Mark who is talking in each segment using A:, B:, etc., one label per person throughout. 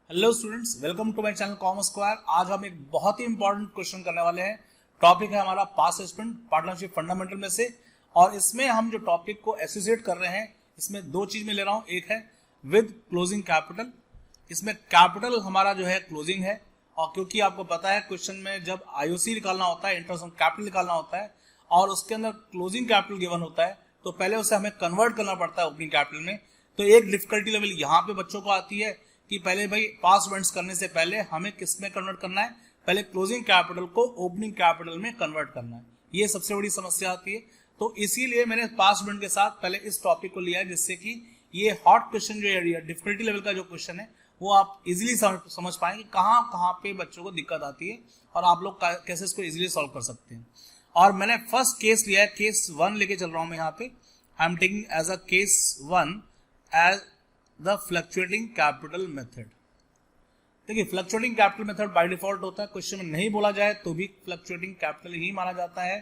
A: Hello students, welcome to my channel commerce square. आज हम एक बहुत ही इंपॉर्टेंट क्वेश्चन करने वाले हैं। टॉपिक है हमारा पास्ट एस्पेक्ट पार्टनरशिप फंडामेंटल में से, और इसमें हम जो टॉपिक को एसोसिएट कर रहे हैं इसमें दो चीज में ले रहा हूं। एक है विद क्लोजिंग कैपिटल, इसमें कैपिटल हमारा जो है क्लोजिंग है, और क्योंकि आपको पता है क्वेश्चन में जब आईओसी निकालना होता है, इंटरेस्ट ऑन कैपिटल निकालना होता है, और उसके अंदर क्लोजिंग कैपिटल गिवन होता है, तो पहले उसे हमें कन्वर्ट करना पड़ता है ओपनिंग कैपिटल में। तो एक डिफिकल्टी लेवल यहाँ पे बच्चों को आती है कि पहले भाई पास्ट इवेंट्स करने से पहले हमें किस में कन्वर्ट करना है, पहले क्लोजिंग कैपिटल को ओपनिंग कैपिटल में कन्वर्ट करना है। ये सबसे बड़ी समस्या आती है। तो इसीलिए मैंने पास्ट इवेंट के साथ पहले इस टॉपिक को लिया है, जिससे कि ये हॉट क्वेश्चन जो है, डिफिकल्टी लेवल का जो क्वेश्चन है, वो आप इजीली समझ पाएं कि कहाँ कहाँ पे बच्चों को दिक्कत आती है और आप लोग कैसे इसको इजीली सॉल्व कर सकते हैं। और मैंने फर्स्ट केस लिया है, केस 1 लेके चल रहा हूं मैं यहाँ पे। I am taking as a case 1 as the fluctuating capital method. देखिए, fluctuating capital method by default होता है, क्वेश्चन में नहीं बोला जाए तो भी फ्लक्चुएटिंग कैपिटल ही माना जाता है,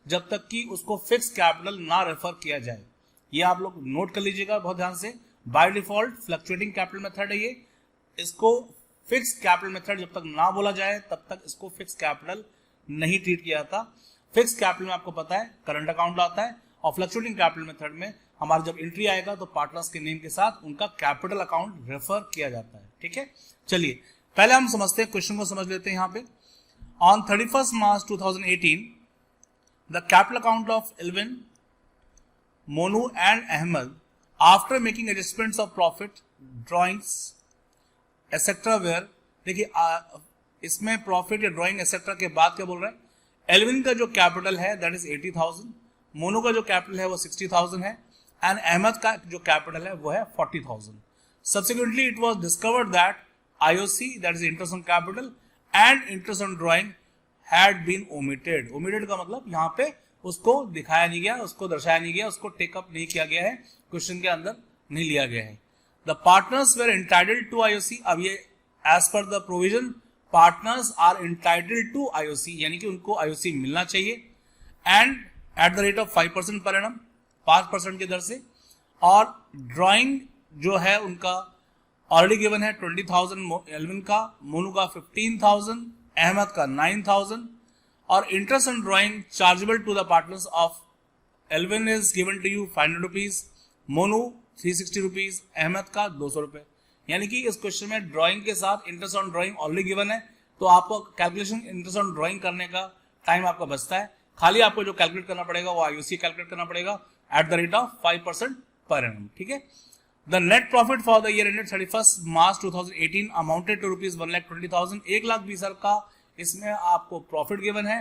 A: जब तक कि उसको फिक्स कैपिटल ना रेफर किया जाए। ये आप लोग नोट कर लीजिएगा बहुत ध्यान से। By default fluctuating capital method है ये। इसको फिक्स कैपिटल मेथड जब तक ना बोला जाए तब तक इसको फिक्स कैपिटल नहीं ट्रीट किया जाता। फिक्स कैपिटल में आपको पता है करंट अकाउंट आता है, और फ्लक्चुएटिंग कैपिटल मेथड में हमारा जब एंट्री आएगा तो पार्टनर्स के नेम के साथ उनका कैपिटल अकाउंट रेफर किया जाता है। ठीक है, चलिए पहले हम समझते हैं, क्वेश्चन को समझ लेते हैं यहाँ पे। On 31 March 2018 the capital account of Alvin, Monu and Ahmed after making adjustments of profit drawings etcetera where. देखिए, इसमें प्रॉफिट या ड्रॉइंग एक्सेट्रा के बाद क्या बोल रहा है, एल्विन का जो कैपिटल है दैट इज 80,000, मोनू का जो कैपिटल है वो 60,000 है, एंड अहमद का जो कैपिटल है वो है 40,000। Subsequently, it was discovered that IOC, that is interest on capital, and interest on drawing had been omitted. Omitted का मतलब यहाँ पे उसको दिखाया नहीं गया, उसको दर्शाया नहीं गया, उसको टेकअप नहीं किया गया है, क्वेश्चन के अंदर नहीं लिया गया है। The partners were entitled to IOC। अब ये as per the provision, partners are entitled to IOC, यानी कि उनको IOC मिलना चाहिए, and at the rate of 5% per annum, 5% की दर से। और ड्राइंग जो है उनका ऑलरेडी गिवन है 20,000 एल्विन का, मोनू का 15,000, अहमद का 9,000, और interest on drawing chargeable to the partners of Alvin is given to you 500 rupees, Monu 360 rupees, Ahmed का 200 रुपए। यानी कि इस क्वेश्चन में ड्राइंग के साथ interest on drawing already given है, तो आपको कैलकुलेशन इंटरेस्ट ऑन ड्राइंग करने का टाइम आपका बचता है। खाली आपको जो कैलकुलेट करना पड़ेगा वो आईओसी कैलकुलेट करना पड़ेगा एट द रेट ऑफ 5% पर एनम। ठीक है, the net profit for the year ended 31 March 2018 amounted to rupees 1,20,000, 1,20,000 का इसमें आपको प्रॉफिट गिवन है,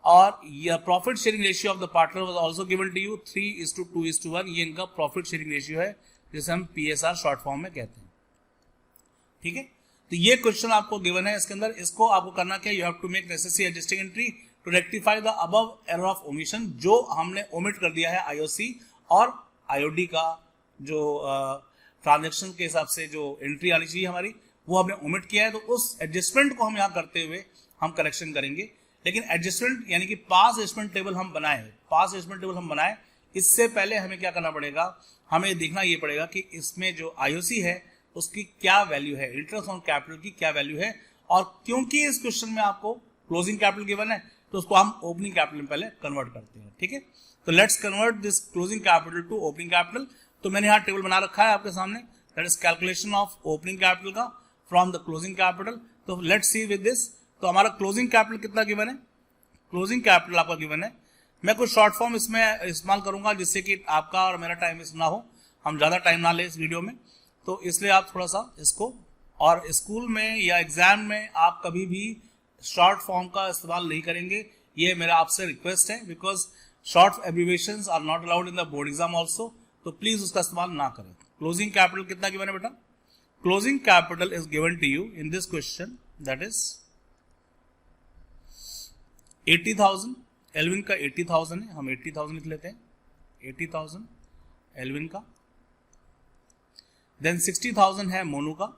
A: और यह profit sharing ratio of the partner was also given to you 3:2:1। ये इनका प्रॉफिट शेयरिंग रेशियो है, जिसे हम पीएसआर शॉर्ट फॉर्म में कहते हैं। ठीक है, तो ये क्वेश्चन आपको गिवन है, इसके अंदर इसको आपको करना क्या, you have to make necessary adjusting entry to rectify the above error of omission. जो हमने ओमिट कर दिया है आईओसी और आईओडी का जो ट्रांजैक्शन के हिसाब से जो एंट्री आनी चाहिए हमारी, वो हमने ओमिट किया है, तो उस एडजस्टमेंट को हम यहाँ करते हुए हम करेक्शन करेंगे। लेकिन एडजस्टमेंट यानी कि पास एडजस्टमेंट टेबल हम बनाए, इससे पहले हमें क्या करना पड़ेगा, हमें देखना ये पड़ेगा कि इसमें जो आईओसी है उसकी क्या वैल्यू है, इंटरेस्ट ऑन कैपिटल की क्या वैल्यू है। और क्योंकि इस क्वेश्चन में आपको क्लोजिंग कैपिटल गिवन है, तो उसको हम ओपनिंग कैपिटल में पहले कन्वर्ट करते हैं। ठीक है, तो let's convert this closing capital to opening capital. तो मैंने यहाँ टेबल बना रखा है आपके सामने, that is calculation of opening capital का फ्रॉम द क्लोजिंग कैपिटल। तो लेट्स सी विद दिस। तो हमारा क्लोजिंग कैपिटल कितना गिवन है, क्लोजिंग कैपिटल आपका गिवन है। मैं कुछ शॉर्ट फॉर्म इसमें इस्तेमाल करूंगा जिससे कि आपका और मेरा टाइम वेस्ट ना हो, हम ज्यादा टाइम ना ले इस वीडियो में, तो इसलिए आप थोड़ा सा इसको, और स्कूल में या एग्जाम में आप कभी भी शॉर्ट फॉर्म का इस्तेमाल नहीं करेंगे, ये मेरा आपसे रिक्वेस्ट है, because short abbreviations are not allowed in the board exam also, तो प्लीज उसका इस्तेमाल ना करें। क्लोजिंग कैपिटल कितना गिवन है बेटा, closing capital is given to you in this question, that is 80,000, Alvin का 80,000 है, हम 80,000 लिख लेते हैं, 80,000 एल्विन का, देन 60,000 है मोनू का,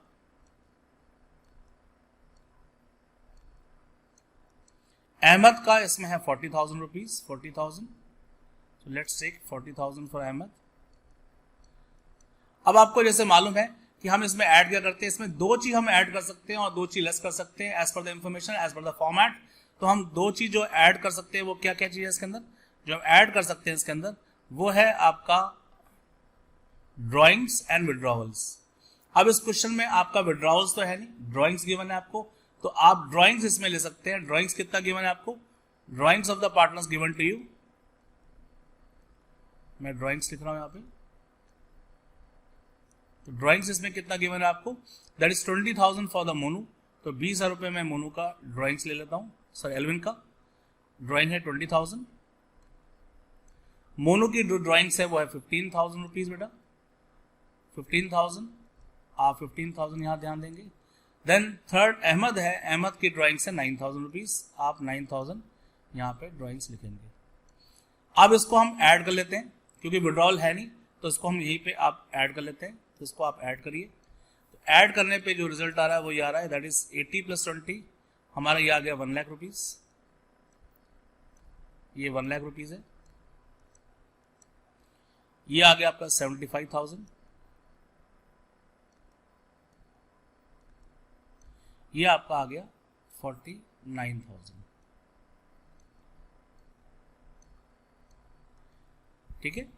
A: अहमद का इसमें है 40,000 rupees, 40,000। So let's take 40,000 for Ahmed. अब आपको जैसे मालूम है कि हम इसमें ऐड क्या करते हैं, इसमें दो चीज हम ऐड कर सकते हैं और दो चीज लेस कर सकते हैं as per the information, as per the format. तो हम दो चीज जो ऐड कर सकते हैं वो क्या क्या चीज है इसके अंदर, जो हम ऐड कर सकते हैं इसके अंदर वो है आपका ड्राइंग्स एंड विड्रॉवल्स। अब इस क्वेश्चन में आपका विड्रॉवल्स तो है नहीं, ड्राइंग्स गिवन है आपको, तो आप ड्राइंग्स इसमें ले सकते हैं। ड्राइंग्स कितना गिवन है आपको, drawings of the partners given to you, मैं ड्राइंग्स लिख रहा हूं यहां पे। तो ड्राइंग्स इसमें कितना गिवन है आपको, that is 20,000 for the Monu. तो 20,000 रुपए मैं मोनू का ड्राइंग्स ले लेता हूं, सर एल्विन का ड्राइंग है 20,000। मोनू की जो ड्राइंग्स है वो है 15,000 रुपीज बेटा, 15,000, आप 15,000 यहां ध्यान देंगे। देन थर्ड अहमद है, अहमद की ड्राइंग्स है 9,000 रुपीज, आप 9,000 यहां पे ड्राइंग्स लिखेंगे। अब इसको हम ऐड कर लेते हैं, क्योंकि विड्रॉल है नहीं तो इसको हम यहीं पे आप ऐड कर लेते हैं। तो इसको आप ऐड करिए, तो ऐड करने पे जो रिजल्ट आ रहा है वो ये आ रहा है, दैट इज 80 + 20, हमारा ये आ गया 1 लाख रुपीज, ये 1 लाख रुपीज है। ये आ गया आपका 75,000, ये आपका आ गया 49,000। ठीक है,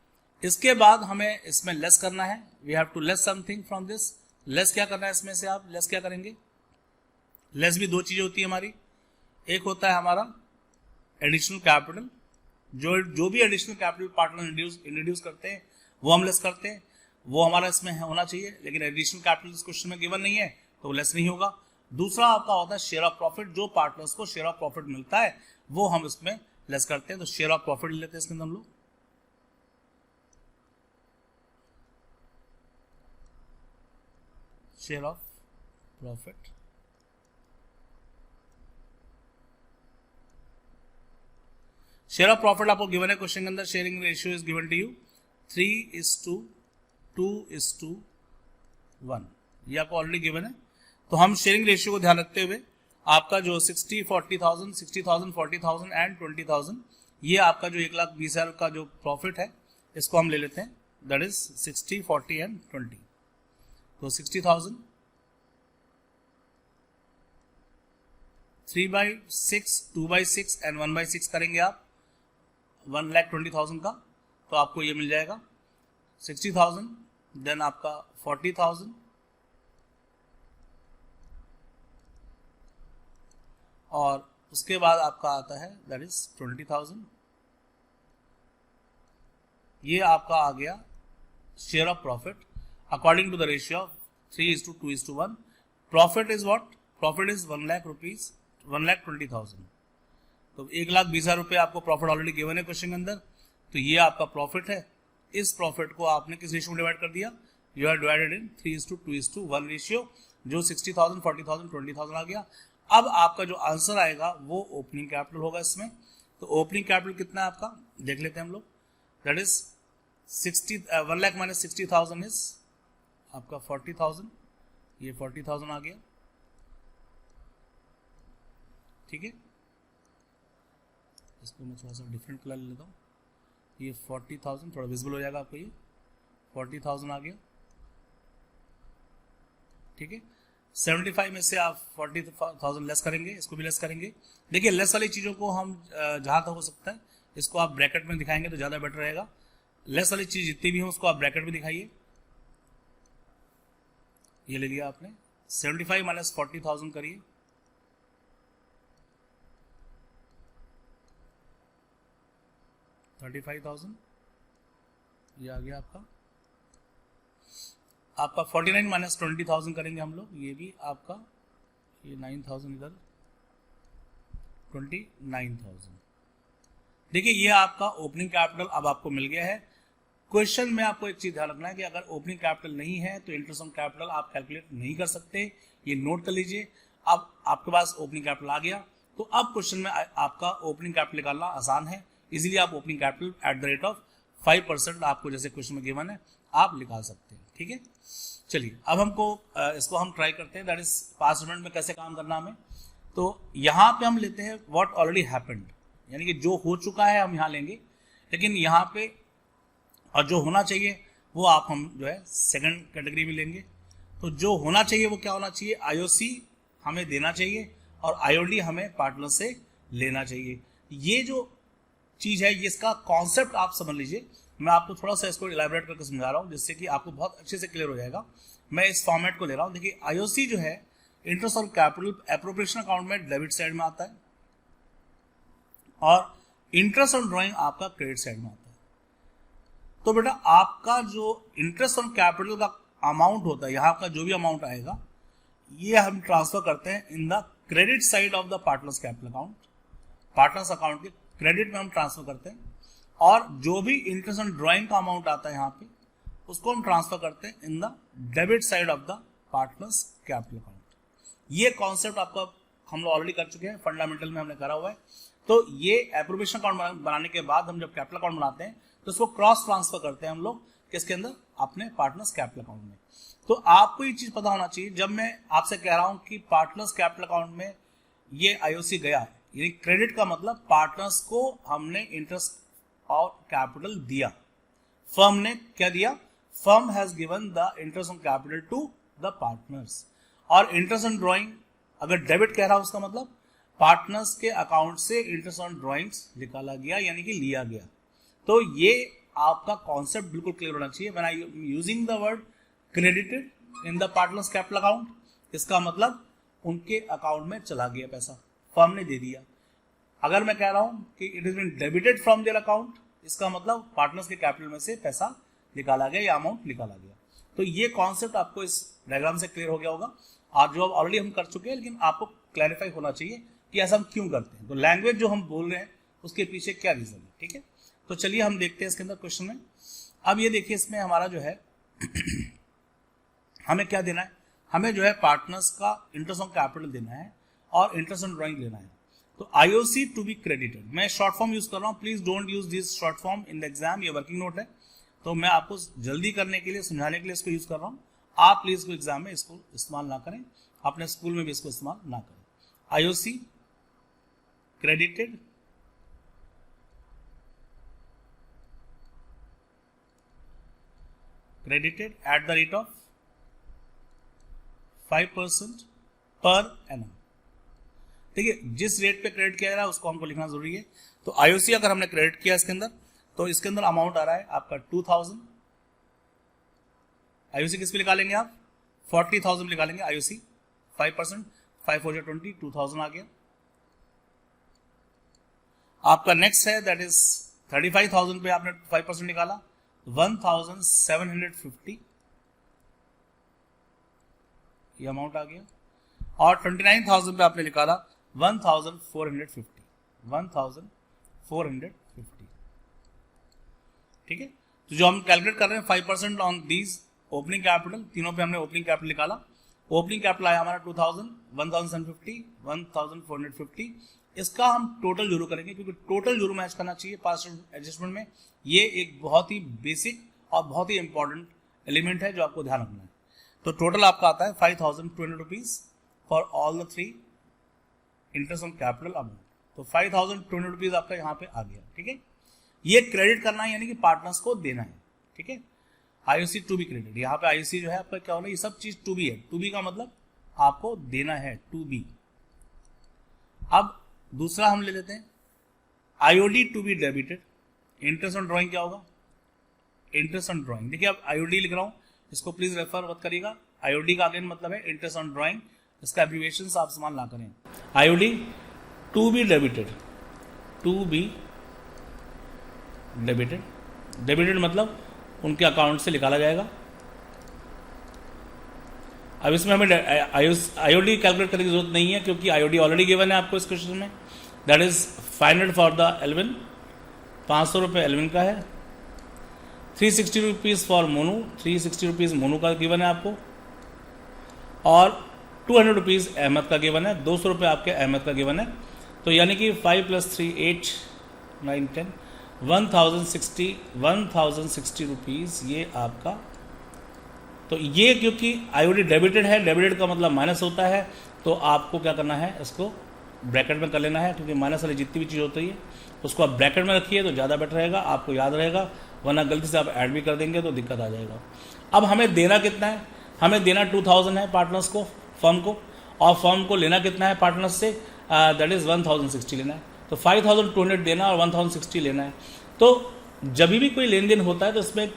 A: इसके बाद हमें इसमें लेस करना है, we have to less something from this. Less क्या करना है इसमें से, आप लेस क्या करेंगे, लेस भी दो चीजें होती है हमारी, एक होता है हमारा एडिशनल कैपिटल, जो भी एडिशनल कैपिटल पार्टनर इंट्रोड्यूस करते हैं वो हम लेस करते हैं, वो हमारा इसमें होना चाहिए, लेकिन एडिशनल कैपिटल इस क्वेश्चन में गिवन नहीं है तो लेस नहीं होगा। दूसरा आपका होता है शेयर ऑफ प्रॉफिट, जो पार्टनर्स को शेयर ऑफ प्रॉफिट मिलता है वो हम इसमें लेस करते हैं। तो शेयर ऑफ प्रॉफिट लेते हैं इसके अंदर हम लोग, share of profit. Share of profit आपको गिवन है क्वेश्चन के अंदर, sharing ratio is given to you 3:2:1, ये आपको ऑलरेडी गिवन है। तो हम शेयरिंग रेशियो को ध्यान रखते हुए आपका जो 60,40,000, 60,000, 40,000 एंड 20,000, ये आपका जो 1,20,000 का जो प्रॉफिट है इसको हम ले लेते हैं, दैट इज 60, 40 एंड 20। तो 60,000 3/6, 2/6 एंड 1/6 करेंगे आप 1,20,000 का, तो आपको ये मिल जाएगा 60,000, देन आपका 40,000 और उसके बाद आपका आता है दैट इज 20,000। ये आपका आ गया share of profit according to the ratio of 3:2:1। Profit is what, profit is 1 lakh rupees, 1,20,000। तो 1,20,000 रुपये आपको प्रॉफिट ऑलरेडी गिवन है क्वेश्चन के अंदर, तो ये आपका प्रॉफिट है। इस प्रॉफिट को आपने किस रेशियो में डिवाइड कर दिया, you are divided in 3:2:1 ratio, जो 60,000, 40,000, 20,000 आ गया। अब आपका जो आंसर आएगा वो ओपनिंग कैपिटल होगा इसमें। तो ओपनिंग कैपिटल कितना है आपका, देख लेते हैं हम लोग, that is 1 lakh minus 60,000 is आपका 40,000, ये 40,000 आ गया। ठीक है, इसको मैं थोड़ा सा डिफरेंट कलर ले लेता हूँ, ये 40,000 थोड़ा विजिबल हो जाएगा आपको, ये 40,000 आ गया। ठीक है, 75 में से आप 40,000 लेस करेंगे, इसको भी लेस करेंगे। देखिए लेस वाली चीज़ों को हम जहाँ तक हो सकता है इसको आप ब्रैकेट में दिखाएंगे तो ज़्यादा बेटर रहेगा। लेस वाली चीज़ जितनी भी हो उसको आप ब्रैकेट में दिखाइए। ये ले लिया आपने, 75 माइनस 40,000 करिए, $35,000, ये आ गया आपका। 49 माइनस 20,000 करेंगे हम लोग, ये भी आपका, ये 9,000 इधर, 29,000। देखिए ये आपका ओपनिंग कैपिटल अब आपको मिल गया है। क्वेश्चन में आपको एक चीज ध्यान रखना है कि अगर ओपनिंग कैपिटल नहीं है तो इंटरेस्ट ऑन कैपिटल आप कैलकुलेट नहीं कर सकते, ये नोट कर लीजिए। अब आपके पास ओपनिंग कैपिटल आ गया, तो अब क्वेश्चन में आपका ओपनिंग कैपिटल निकालना आसान है। इजीली आप opening capital at the rate of 5% आपको जैसे क्वेश्चन में गिवन है आप निकाल सकते हैं। ठीक है, चलिए अब हमको इसको हम ट्राई करते हैं, दैट इज पास्ट स्टेटमेंट में कैसे काम करना हमें। तो यहाँ पे हम लेते हैं व्हाट ऑलरेडी हैपेंड, यानी कि जो हो चुका है हम यहाँ लेंगे, लेकिन यहाँ पे और जो होना चाहिए वो आप हम जो है सेकंड कैटेगरी में लेंगे। तो जो होना चाहिए वो क्या होना चाहिए, आईओसी हमें देना चाहिए और आईओडी हमें पार्टनर से लेना चाहिए। ये जो चीज है, ये इसका कॉन्सेप्ट आप समझ लीजिए। मैं आपको थोड़ा सा इसको इलैबोरेट करके समझा रहा हूँ जिससे कि आपको बहुत अच्छे से क्लियर हो जाएगा। मैं इस फॉर्मेट को ले रहा हूँ। देखिए, आईओसी जो है interest on capital appropriation account में डेबिट साइड में आता है और इंटरेस्ट ऑन ड्राइंग आपका क्रेडिट साइड में आता है। तो बेटा आपका जो इंटरेस्ट ऑन कैपिटल का अमाउंट होता है, यहाँ का जो भी अमाउंट आएगा, ये हम ट्रांसफर करते हैं in the credit side of the partners capital account. Partners account के क्रेडिट में हम ट्रांसफर करते हैं और जो भी इंटरेस्ट ऑन ड्राइंग का अमाउंट आता है यहाँ पे, उसको हम ट्रांसफर करते हैं in the debit side of the partners capital account. ये कॉन्सेप्ट आपका हम लोग ऑलरेडी कर चुके हैं, फंडामेंटल में हमने करा हुआ है। तो ये एप्रोप्रिएशन अकाउंट बनाने के बाद हम जब कैपिटल अकाउंट बनाते हैं तो उसको क्रॉस ट्रांसफर करते हैं हम लोग किसके अंदर, अपने पार्टनर्स कैपिटल अकाउंट में। तो आपको ये चीज पता होना चाहिए, जब मैं आपसे कह रहा हूं कि पार्टनर्स कैपिटल अकाउंट में ये आईओसी गया, यानी क्रेडिट का मतलब पार्टनर्स को हमने इंटरेस्ट और कैपिटल दिया। फर्म ने क्या दिया, firm has given the interest on capital to the partners. और इंटरेस्ट ऑन ड्राइंग अगर डेबिट कह रहा हूं, उसका मतलब पार्टनर्स के अकाउंट से इंटरेस्ट ऑन ड्राइंग्स निकाला गया, यानी कि लिया गया। तो ये आपका कॉन्सेप्ट बिल्कुल क्लियर होना चाहिए। When I am using the word credited in the partners capital account, इसका मतलब उनके अकाउंट में चला गया पैसा, फर्म ने दे दिया। अगर मैं कह रहा हूं कि it is been debited from their account, इसका मतलब पार्टनर्स के कैपिटल में से पैसा निकाला गया या अमाउंट निकाला गया। तो ये कॉन्सेप्ट आपको इस डायग्राम से क्लियर हो गया होगा। आज जो ऑलरेडी हम कर चुके हैं, लेकिन आपको क्लैरिफाई होना चाहिए कि ऐसा हम क्यों करते हैं। तो लैंग्वेज जो हम बोल रहे हैं उसके पीछे क्या रीजन है, ठीक है। तो चलिए हम देखते हैं इसके अंदर क्वेश्चन में। अब ये देखिए, इसमें हमारा जो है हमें क्या देना है, हमें जो है पार्टनर्स का इंटरेस्ट ऑन कैपिटल देना है और इंटरेस्ट ऑन ड्राइंग लेना है। तो आईओसी टू बी क्रेडिटेड, मैं शॉर्ट फॉर्म यूज कर रहा हूं, please don't use this short form in the exam, ये वर्किंग नोट है। तो मैं आपको जल्दी करने के लिए, समझाने के लिए इसको यूज कर रहा हूं। आप प्लीज इसको एग्जाम में इसको इस्तेमाल ना करें, अपने स्कूल में भी इसको इस्तेमाल ना करें। IOC credited at the rate of 5% per annum. देखिए, जिस रेट पे क्रेडिट किया जा रहा है उसको हमको लिखना जरूरी है। तो आईओसी अगर हमने क्रेडिट किया इसके अंदर, तो इसके अंदर अमाउंट आ रहा है आपका 2000। आईओसी किस पे निकालेंगे आप, 40,000 निकालेंगे आईओसी, 5%, 5 4 20, 2000 आ गया। आपका नेक्स्ट है दैट इज 35,000 पे आपने 5% निकाला, 1750 ये अमाउंट आ गया। और 29,000 पे आपने निकाला 1450, 1450, ठीक है। तो जो हम कैलकुलेट कर रहे हैं 5% ऑन दीज ओपनिंग कैपिटल, तीनों पे हमने ओपनिंग कैपिटल निकाला। ओपनिंग कैपिटल आया हमारा 2000, 1750, 1450। इसका हम टोटल जोड़ो करेंगे, क्योंकि टोटल जोड़ो मैच करना चाहिए पास्ट एडजस्टमेंट में। ये एक बहुत ही बेसिक और बहुत ही इंपॉर्टेंट एलिमेंट है जो आपको ध्यान रखना है। तो टोटल आपका आता है 5,200 rupees for all the 3 interest on capital amount. तो 5,200 रुपीज आपका यहाँ पे आ गया, ठीक है। ये क्रेडिट करना है, यानी कि पार्टनर्स को देना है, ठीक है। आईओसी टू बी क्रेडिट, यहाँ पे आईओसी जो है आपका क्या होना है, ये सब चीज टू बी है। टू बी का मतलब आपको देना है, टू बी। अब दूसरा हम ले लेते हैं IOD to be debited. Interest on drawing क्या होगा, इंटरेस्ट ऑन ड्राइंग। देखिए, अब आईओडी लिख रहा हूं, इसको प्लीज रेफर मत करिएगा। आईओडी का अगेन मतलब है इंटरेस्ट ऑन ड्राइंग, इसका एब्रिविएशन आप इस्तेमाल ना करें। IOD to be debited, to be debited, debited मतलब उनके अकाउंट से निकाला जाएगा। अब इसमें हमें आईओडी कैलकुलेट करने की जरूरत नहीं है, क्योंकि आईओडी ऑलरेडी गिवन है आपको इस क्वेश्चन में। That is 500 for the Elvin, 500 रुपये एलविन का है। 360 rupees for Monu, 360 rupees Monu का गिवन है आपको। और 200 रुपीज़ अहमद का गिवन है, 200 रुपये आपके अहमद का गिवन है। तो यानी कि 5 + 3 8 9 10 1060 रुपीज़ ये आपका। तो ये क्योंकि आईओडी डेबिटेड है, डेबिटेड का मतलब माइनस होता है, तो आपको क्या करना है, इसको ब्रैकेट में कर लेना है, क्योंकि माइनस वाली जितनी भी चीज़ होती है उसको आप ब्रैकेट में रखिए तो ज़्यादा बेटर रहेगा, आपको याद रहेगा। वरना गलती से आप ऐड भी कर देंगे तो दिक्कत आ जाएगा। अब हमें देना कितना है, हमें देना 2000 है पार्टनर्स को, फर्म को, और फर्म को लेना कितना है पार्टनर्स से, दैट इज़ 1060 लेना है। तो 5200 देना और 1060 लेना है। तो जब भी कोई लेन देन होता है तो इसमें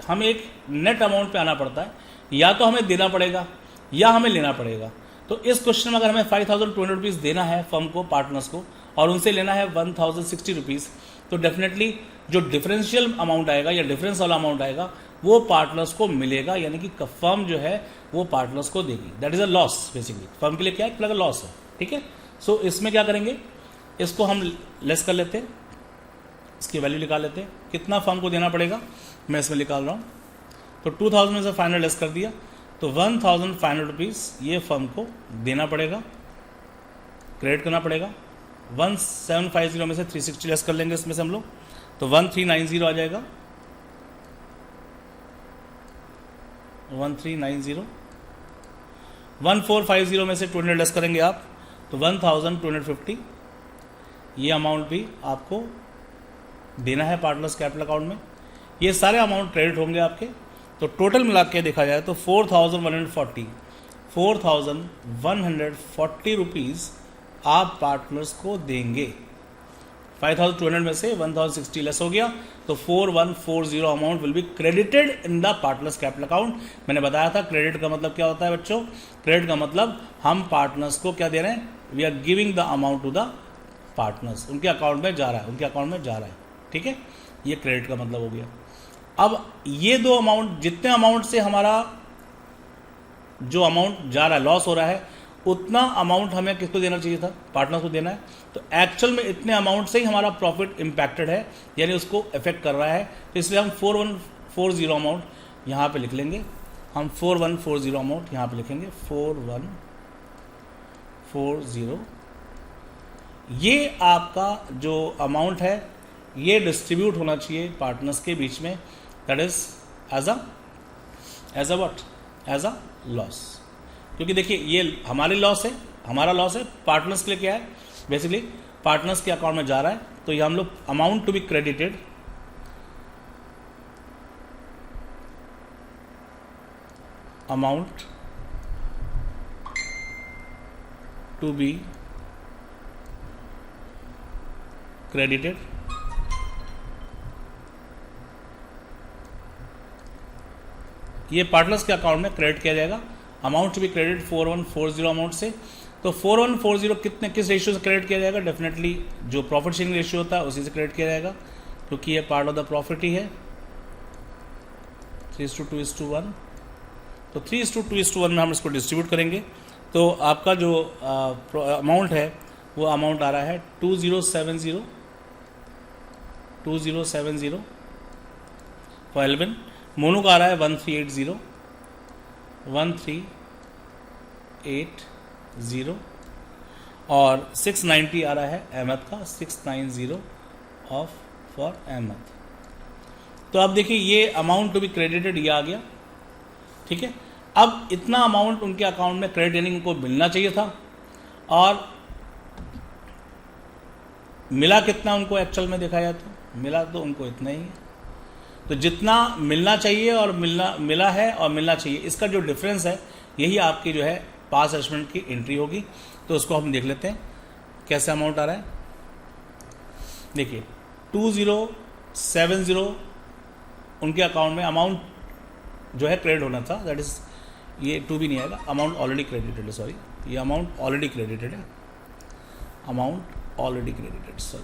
A: हमें एक नेट अमाउंट पे आना पड़ता है, या तो हमें देना पड़ेगा या हमें लेना पड़ेगा। तो इस क्वेश्चन में अगर हमें 5200 रुपीज़ देना है फर्म को, पार्टनर्स को, और उनसे लेना है 1060 रुपीज़, तो डेफिनेटली जो डिफरेंशियल अमाउंट आएगा या डिफरेंस वाला अमाउंट आएगा वो पार्टनर्स को मिलेगा, यानी कि फर्म जो है वो पार्टनर्स को देगी। That is a loss basically, firm के लिए क्या है, लॉस है। ठीक है, सो इसमें क्या करेंगे, इसको हम लेस कर लेते हैं, इसकी वैल्यू निकाल लेते हैं, कितना फर्म को देना पड़ेगा मैं इसमें निकाल रहा हूँ। तो 2000 में से 500 लेस कर दिया, तो 1500 रुपीज़ ये फर्म को देना पड़ेगा, क्रेडिट करना पड़ेगा। 1750 में से 360 लेस कर लेंगे इसमें से हम लोग, तो 1390 आ जाएगा, 1390। 1450 में से 200 लेस करेंगे आप, तो 1250। ये अमाउंट भी आपको देना है पार्टनर्स कैपिटल अकाउंट में। ये सारे अमाउंट क्रेडिट होंगे आपके, तो टोटल मिला के देखा जाए तो 4140 रुपीज़ आप पार्टनर्स को देंगे। 5200 में से 1060 लेस हो गया, तो 4140 amount will be credited in the partners capital account. मैंने बताया था क्रेडिट का मतलब क्या होता है बच्चों, क्रेडिट का मतलब हम पार्टनर्स को क्या दे रहे हैं, we are giving the amount to the partners, उनके अकाउंट में जा रहा है, उनके अकाउंट में जा रहा है। ठीक है, ये क्रेडिट का मतलब हो गया। अब ये दो अमाउंट, जितने अमाउंट से हमारा जो अमाउंट जा रहा है, लॉस हो रहा है, उतना अमाउंट हमें किसको देना चाहिए था, पार्टनर्स को देना है। तो एक्चुअल में इतने अमाउंट से ही हमारा प्रॉफिट इम्पैक्टेड है, यानी उसको इफेक्ट कर रहा है। तो इसलिए हम 4140 अमाउंट यहाँ पे लिख लेंगे, हम 4140 अमाउंट यहाँ पे लिखेंगे, 4140। ये आपका जो अमाउंट है ये डिस्ट्रीब्यूट होना चाहिए पार्टनर्स के बीच में, that is as a what, as a loss. क्योंकि देखिए ये हमारे लॉस है, हमारा लॉस है, पार्टनर्स के लिए क्या है, बेसिकली पार्टनर्स के अकाउंट में जा रहा है। तो ये हम लोग amount to be credited, amount to be credited, ये पार्टनर्स के अकाउंट में क्रेडिट किया जाएगा। Amount to be credit 4140 amount से। तो 4140 किस रेशियो से क्रेडिट किया जाएगा, डेफिनेटली जो प्रॉफिट शेयरिंग रेशियो होता है उसी से क्रेडिट किया जाएगा, क्योंकि ये पार्ट ऑफ द प्रॉफिट ही है। 3:2:1, तो 3:2:1 में हम इसको डिस्ट्रीब्यूट करेंगे। तो आपका जो अमाउंट है वो अमाउंट आ रहा है 2070 फॉर एल्विन। मोनू का आ रहा है 1380 और 690 आ रहा है अहमद का, 690 ऑफ फॉर अहमद। तो अब देखिए ये अमाउंट टू बी क्रेडिटेड ये आ गया। ठीक है, अब इतना अमाउंट उनके अकाउंट में क्रेडिट यानी उनको मिलना चाहिए था, और मिला कितना उनको एक्चुअल में देखा जाए तो मिला तो उनको इतना ही है। तो जितना मिलना चाहिए और मिला है और मिलना चाहिए, इसका जो डिफरेंस है यही आपकी जो है पास एडजस्टमेंट की एंट्री होगी। तो उसको हम देख लेते हैं कैसे अमाउंट आ रहा है। देखिए 2070 उनके अकाउंट में अमाउंट जो है क्रेडिट होना था, दैट इज ये टू भी नहीं आएगा, अमाउंट ऑलरेडी क्रेडिटेड है, सॉरी ये अमाउंट ऑलरेडी क्रेडिटेड है, amount already credited, sorry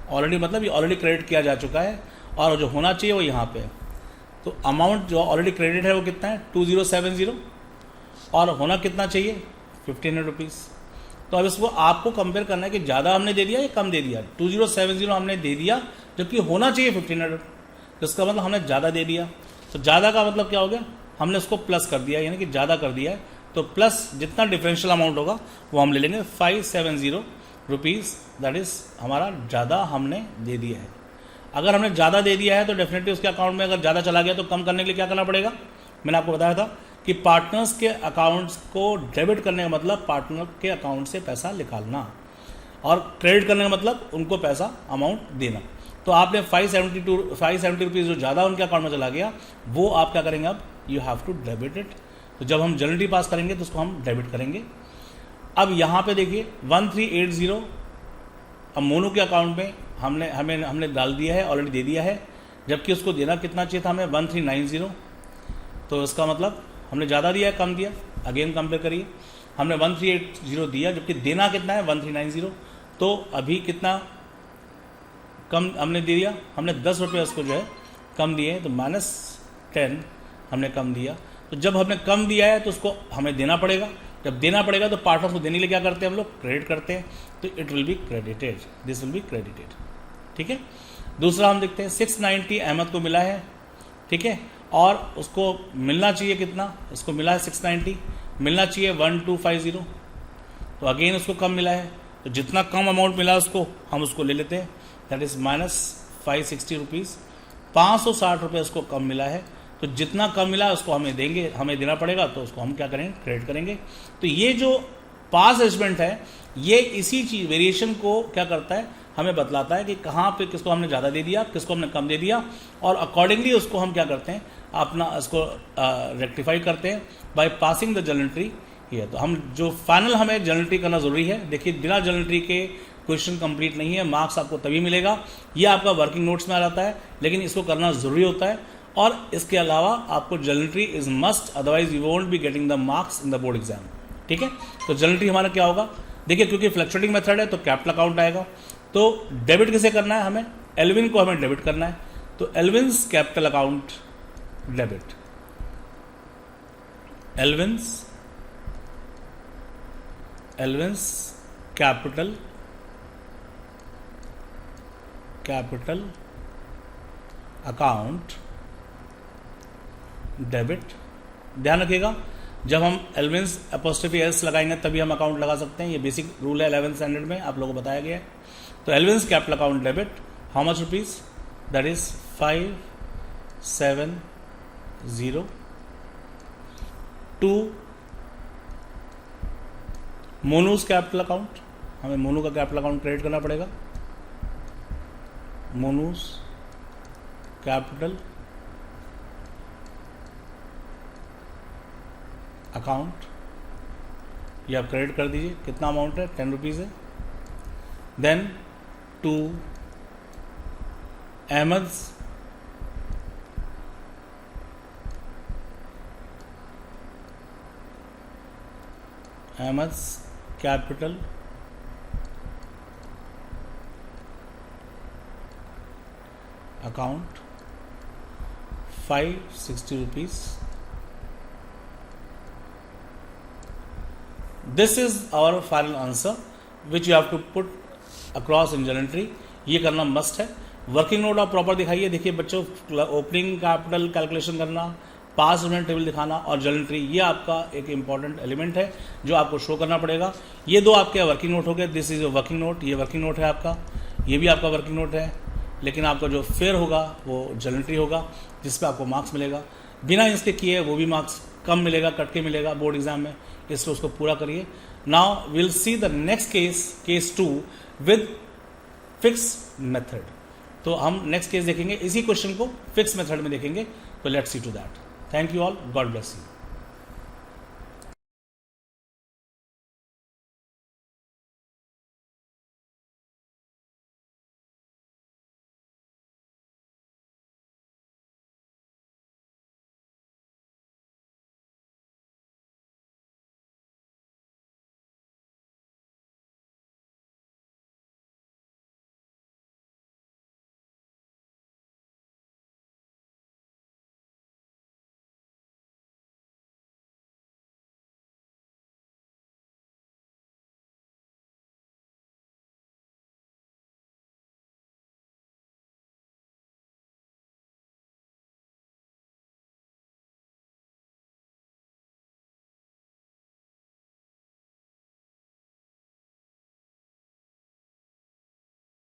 A: already मतलब ये ऑलरेडी क्रेडिट किया जा चुका है, और जो होना चाहिए वो यहाँ पे है। तो अमाउंट जो ऑलरेडी क्रेडिट है वो कितना है 2070, और होना कितना चाहिए 1500 रुपीज़। तो अब इसको आपको कंपेयर करना है कि ज़्यादा हमने दे दिया या कम दे दिया। 2070 हमने दे दिया जबकि होना चाहिए 1500, तो इसका मतलब हमने ज़्यादा दे दिया। तो ज़्यादा का मतलब क्या हो गया, हमने उसको प्लस कर दिया, यानी कि ज़्यादा कर दिया है। तो प्लस जितना डिफरेंशियल अमाउंट होगा वो हम ले लेंगे 570 रुपीज़, दैट इज़ हमारा ज़्यादा हमने दे दिया है। अगर हमने ज़्यादा दे दिया है तो डेफिनेटली उसके अकाउंट में अगर ज़्यादा चला गया तो कम करने के लिए क्या करना पड़ेगा, मैंने आपको बताया था कि पार्टनर्स के अकाउंट्स को डेबिट करने का मतलब पार्टनर के अकाउंट से पैसा निकालना, और क्रेडिट करने का मतलब उनको पैसा अमाउंट देना। तो आपने 570 रुपीज़ जो ज़्यादा उनके अकाउंट में चला गया वो आप क्या करेंगे, अब you have to debit it. तो जब हम जर्नल एंट्री पास करेंगे तो उसको हम डेबिट करेंगे। अब यहाँ पे देखिए 1380 अब मोनू के अकाउंट में हमने डाल दिया है, ऑलरेडी दे दिया है, जबकि उसको देना कितना चाहिए था हमें 1390। तो इसका मतलब हमने ज़्यादा दिया है कम दिया, अगेन कंपेयर करिए, हमने 1380 दिया जबकि देना कितना है 1390। तो अभी कितना कम हमने दे दिया, हमने 10 रुपये उसको जो है कम दिए, तो -10 हमने कम दिया। तो जब हमने कम दिया है तो उसको हमें देना पड़ेगा, जब देना पड़ेगा तो पार्ट ऑफ को देने के लिए क्या करते हैं हम लोग, क्रेडिट करते हैं। तो it will be credited, this will be credited. ठीक है, दूसरा हम देखते हैं 690 अहमद को मिला है, ठीक है, और उसको मिलना चाहिए कितना, उसको मिला है 690, मिलना चाहिए 1250। तो अगेन उसको कम मिला है, तो जितना कम अमाउंट मिला उसको हम उसको ले लेते हैं, दैट इज़ -560 रुपीज़। 560 रुपये उसको कम मिला है, तो जितना कम मिला उसको हमें देना पड़ेगा, तो उसको हम क्या करेंगे, क्रेडिट करेंगे। तो ये जो पास एडजस्टमेंट है ये इसी चीज़ वेरिएशन को क्या करता है, हमें बतलाता है कि कहाँ पे किसको हमने ज़्यादा दे दिया, किसको हमने कम दे दिया, और अकॉर्डिंगली उसको हम क्या करते हैं, अपना उसको रेक्टिफाई करते हैं by passing the journal entry here. तो हम जो फाइनल हमें जर्नल एंट्री करना ज़रूरी है। देखिए बिना जर्नल एंट्री के क्वेश्चन कंप्लीट नहीं है, मार्क्स आपको तभी मिलेगा, ये आपका वर्किंग नोट्स में आ जाता है, लेकिन इसको करना ज़रूरी होता है। और इसके अलावा आपको journal entry is must, otherwise you won't be getting the marks in the board exam. ठीक है, तो जर्नल एंट्री हमारा क्या होगा, देखिए क्योंकि फ्लक्चुएटिंग मेथड है तो कैपिटल अकाउंट आएगा। तो डेबिट किसे करना है, हमें एल्विन को हमें डेबिट करना है, तो Alvin's capital account debit, Alvin's capital account debit. ध्यान रखिएगा जब हम एल्विन्स अपोस्ट्रोफी एस लगाएंगे तभी हम अकाउंट लगा सकते हैं, ये बेसिक रूल है 11th स्टैंडर्ड में, आप लोगों को बताया गया है। तो Alvin's capital account debit, how much rupees, that is 570 to Monu's capital account, हमें मोनू का कैपिटल अकाउंट क्रेडिट करना पड़ेगा, मोनूस कैपिटल अकाउंट, ये आप क्रेडिट कर दीजिए, कितना अमाउंट है 10 रुपीज़ है। Then to Ahmad's capital account 560 rupees. This is our final answer which you have to put across in journal entry, ये करना मस्ट है। वर्किंग नोट आप प्रॉपर दिखाइए, देखिए बच्चों ओपनिंग कैपिटल कैलकुलेशन करना, पास पेमेंट टेबल दिखाना और जर्नल एंट्री, ये आपका एक इंपॉर्टेंट एलिमेंट है जो आपको शो करना पड़ेगा। ये दो आपके वर्किंग नोट हो गए, this is your working note, ये वर्किंग नोट है आपका, ये भी आपका वर्किंग नोट है, लेकिन आपका जो फेयर होगा वो जर्नल एंट्री होगा जिस पे आपको मार्क्स मिलेगा, बिना इसके किए वो भी मार्क्स कम मिलेगा, कट के मिलेगा बोर्ड एग्जाम में, इसलिए उसको पूरा करिए। Now will see the next case 2 with fix method. तो हम नेक्स्ट केस देखेंगे, इसी क्वेश्चन को फिक्स मेथड में देखेंगे। तो let's see to that. Thank you all, God bless you.